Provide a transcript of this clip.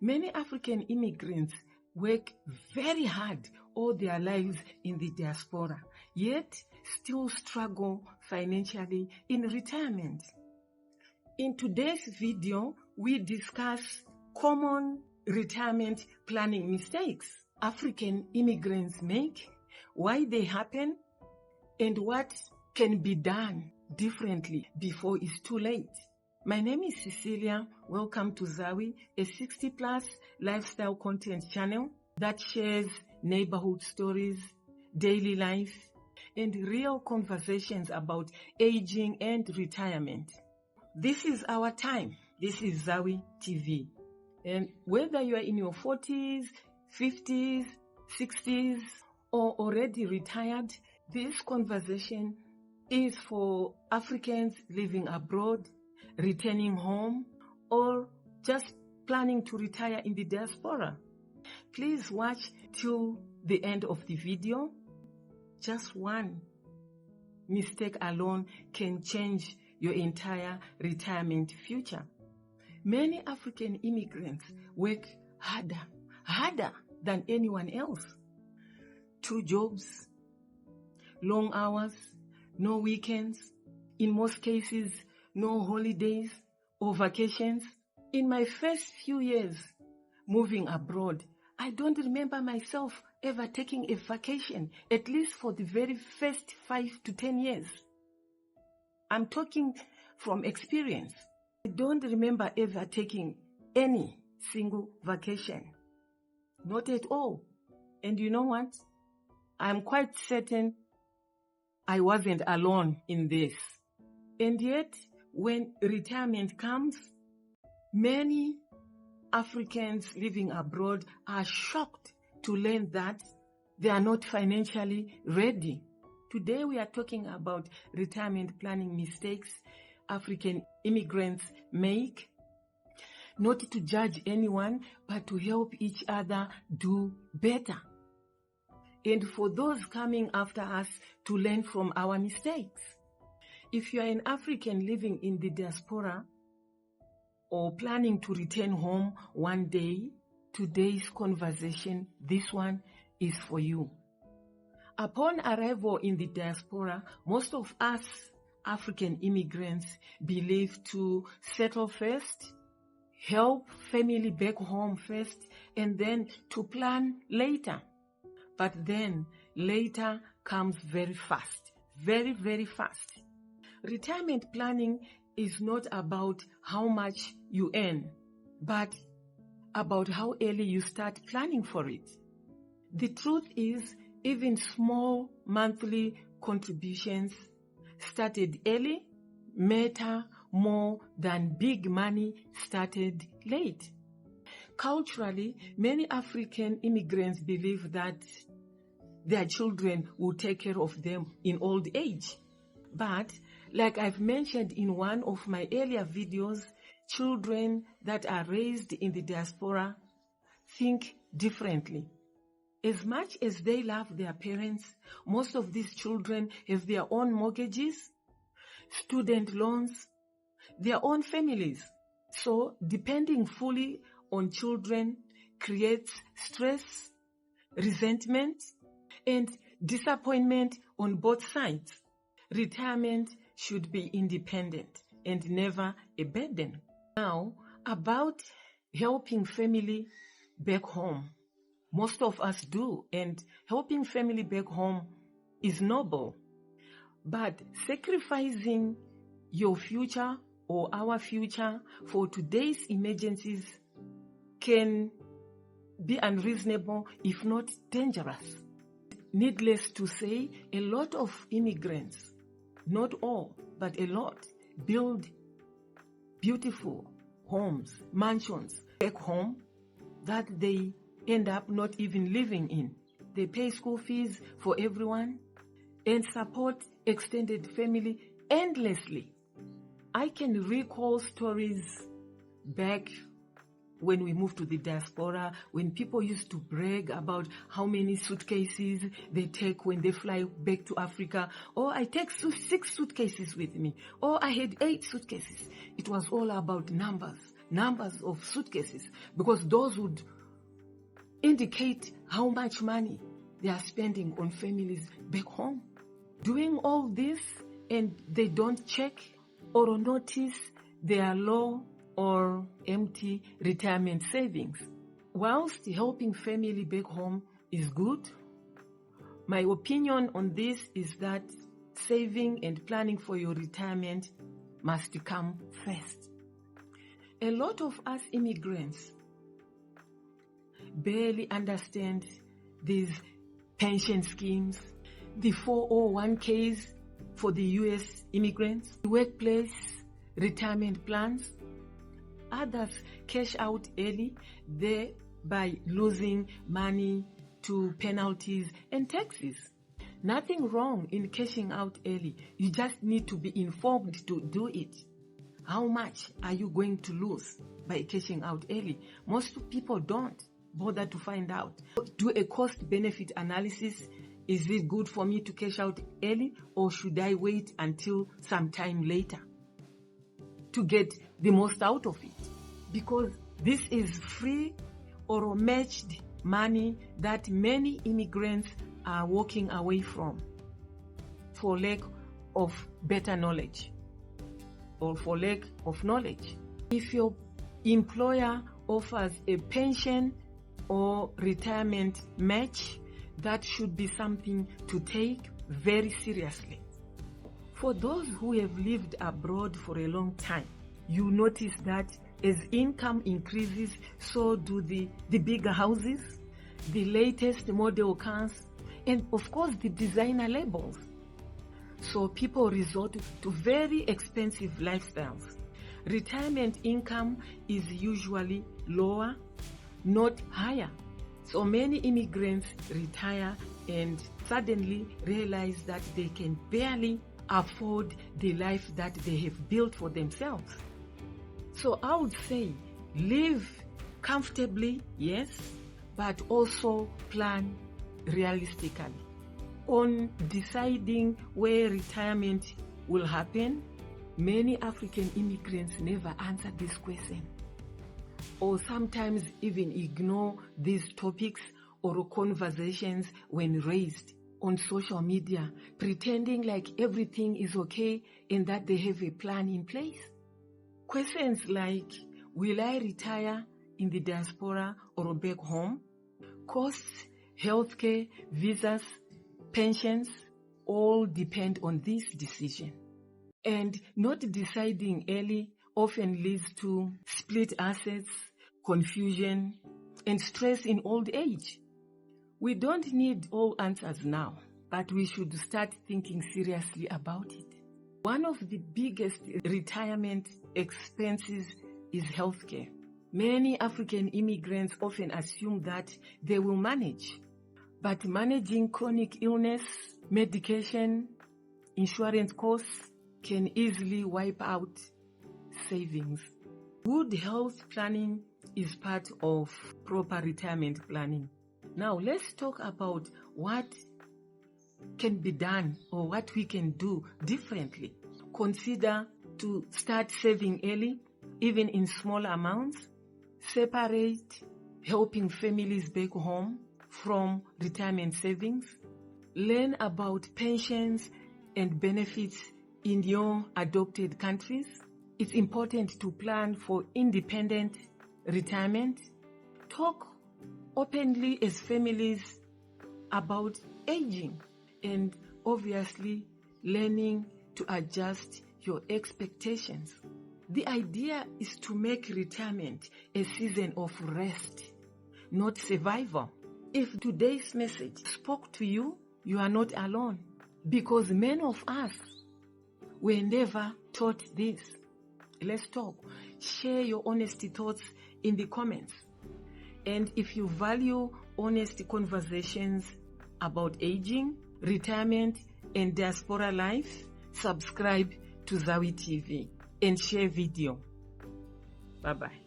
Many African immigrants work very hard all their lives in the diaspora, yet still struggle financially in retirement. In today's video, we discuss common retirement planning mistakes African immigrants make, why they happen, and what can be done differently before it's too late. My name is Cecilia. Welcome to Zawi, a 60-plus lifestyle content channel that shares neighborhood stories, daily life, and real conversations about aging and retirement. This is our time. This is Zawi TV. And whether you are in your 40s, 50s, 60s, or already retired, this conversation is for Africans living abroad, returning home, or just planning to retire in the diaspora. Please watch till the end of the video. Just one mistake alone can change your entire retirement future. Many African immigrants work harder than anyone else. 2 jobs, long hours, no weekends, in most cases, no holidays or vacations. In my first few years moving abroad, I don't remember myself ever taking a vacation, at least for the very first 5 to 10 years. I'm talking from experience. I don't remember ever taking any single vacation. Not at all. And you know what? I'm quite certain I wasn't alone in this. And yet, when retirement comes, many Africans living abroad are shocked to learn that they are not financially ready. Today we are talking about retirement planning mistakes African immigrants make, not to judge anyone, but to help each other do better. And for those coming after us to learn from our mistakes. If you are an African living in the diaspora or planning to return home one day, today's conversation, this one is for you. Upon arrival in the diaspora, most of us African immigrants believe to settle first, help family back home first, and then to plan later. But then later comes very fast, very, very fast. Retirement planning is not about how much you earn, but about how early you start planning for it. The truth is, even small monthly contributions started early matter more than big money started late. Culturally, many African immigrants believe that their children will take care of them in old age. But, like I've mentioned in one of my earlier videos, children that are raised in the diaspora think differently. As much as they love their parents, most of these children have their own mortgages, student loans, their own families. So depending fully on children creates stress, resentment, and disappointment on both sides. Retirement should be independent and never a burden. Now, about helping family back home. Most of us do, and helping family back home is noble. But sacrificing your future or our future for today's emergencies can be unreasonable, if not dangerous. Needless to say, a lot of immigrants, not all, but a lot, build beautiful homes, mansions back home that they end up not even living in. They pay school fees for everyone and support extended family endlessly. I can recall stories back when we moved to the diaspora, when people used to brag about how many suitcases they take when they fly back to Africa. Or I take 6 suitcases with me. Or I had 8 suitcases. It was all about numbers. numbers of suitcases, because those would indicate how much money they are spending on families back home. Doing all this and they don't check or notice their low or empty retirement savings. Whilst helping family back home is good, my opinion on this is that saving and planning for your retirement must come first. A lot of us immigrants barely understand these pension schemes, the 401ks for the US immigrants, workplace retirement plans. Others cash out early, thereby losing money to penalties and taxes. Nothing wrong in cashing out early. You just need to be informed to do it. How much are you going to lose by cashing out early? Most people don't bother to find out. Do a cost-benefit analysis. Is it good for me to cash out early, or should I wait until some time later to get the most out of it? Because this is free or matched money that many immigrants are walking away from for lack of better knowledge or for lack of knowledge. If your employer offers a pension or retirement match, that should be something to take very seriously. For those who have lived abroad for a long time, you notice that as income increases, so do the bigger houses, the latest model cars, and of course the designer labels. So people resort to very expensive lifestyles. Retirement income is usually lower, not higher. So many immigrants retire and suddenly realize that they can barely afford the life that they have built for themselves. So I would say live comfortably, yes, but also plan realistically. On deciding where retirement will happen, many African immigrants never answer this question, or sometimes even ignore these topics or conversations when raised on social media, pretending like everything is okay and that they have a plan in place. Questions like, will I retire in the diaspora or back home? Costs, healthcare, visas, pensions, all depend on this decision. And not deciding early often leads to split assets, confusion, and stress in old age. We don't need all answers now, but we should start thinking seriously about it. One of the biggest retirement expenses is healthcare. Many African immigrants often assume that they will manage, but managing chronic illness, medication, insurance costs can easily wipe out savings. Good health planning is part of proper retirement planning. Now let's talk about what can be done or what we can do differently. Consider to start saving early, even in small amounts. Separate helping families back home from retirement savings. Learn about pensions and benefits in your adopted countries. It's important to plan for independent retirement. Talk openly as families about aging, and obviously learning to adjust your expectations. The idea is to make retirement a season of rest, not survival. If today's message spoke to you, you are not alone, because many of us were never taught this. Let's talk. Share your honest thoughts in the comments. And if you value honest conversations about aging, retirement, and diaspora life, subscribe to Zawi TV and share video. Bye-bye.